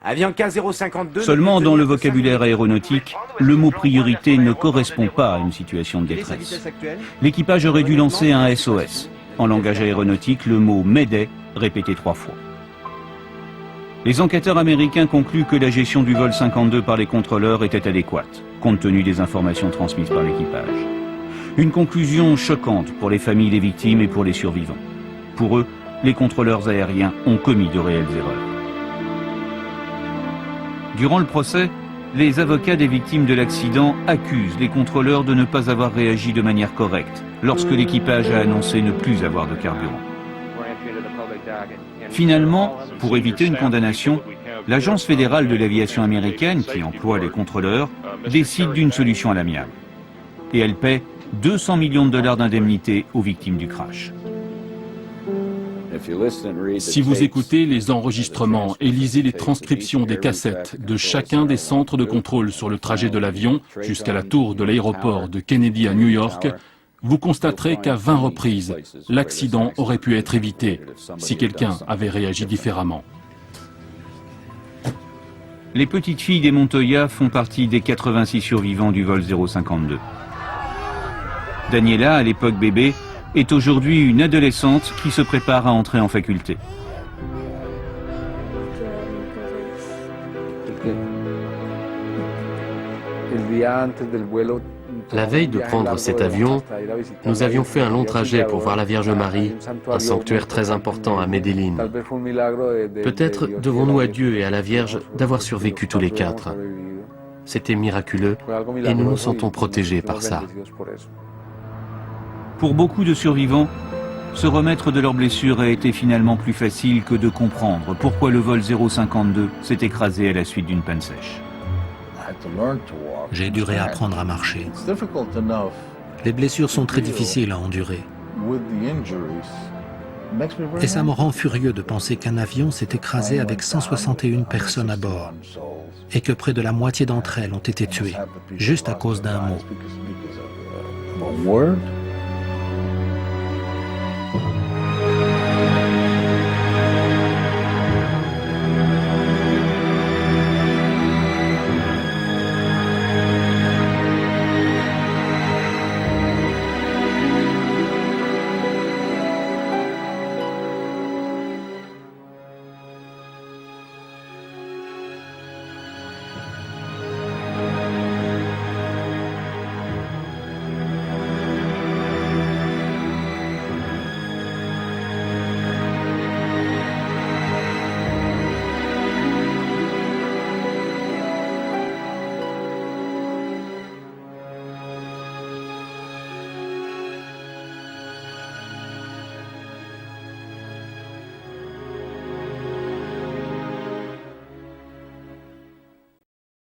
Avion 15052... Seulement, dans le vocabulaire aéronautique, le mot priorité ne correspond pas à une situation de détresse. L'équipage aurait dû lancer un SOS. En langage aéronautique, le mot Mayday, répété 3 fois. Les enquêteurs américains concluent que la gestion du vol 52 par les contrôleurs était adéquate, compte tenu des informations transmises par l'équipage. Une conclusion choquante pour les familles des victimes et pour les survivants. Pour eux, les contrôleurs aériens ont commis de réelles erreurs. Durant le procès, les avocats des victimes de l'accident accusent les contrôleurs de ne pas avoir réagi de manière correcte lorsque l'équipage a annoncé ne plus avoir de carburant. Finalement, pour éviter une condamnation, l'Agence fédérale de l'aviation américaine, qui emploie les contrôleurs, décide d'une solution à l'amiable. Et elle paie 200 millions de dollars d'indemnité aux victimes du crash. Si vous écoutez les enregistrements et lisez les transcriptions des cassettes de chacun des centres de contrôle sur le trajet de l'avion jusqu'à la tour de l'aéroport de Kennedy à New York, vous constaterez qu'à 20 reprises, l'accident aurait pu être évité si quelqu'un avait réagi différemment. Les petites filles des Montoya font partie des 86 survivants du vol 052. Daniela, à l'époque bébé, est aujourd'hui une adolescente qui se prépare à entrer en faculté. La veille de prendre cet avion, nous avions fait un long trajet pour voir la Vierge Marie, un sanctuaire très important à Medellín. Peut-être devons-nous à Dieu et à la Vierge d'avoir survécu tous les 4. C'était miraculeux et nous nous sentons protégés par ça. Pour beaucoup de survivants, se remettre de leurs blessures a été finalement plus facile que de comprendre pourquoi le vol 052 s'est écrasé à la suite d'une panne sèche. J'ai dû réapprendre à marcher. Les blessures sont très difficiles à endurer. Et ça me rend furieux de penser qu'un avion s'est écrasé avec 161 personnes à bord et que près de la moitié d'entre elles ont été tuées, juste à cause d'un mot.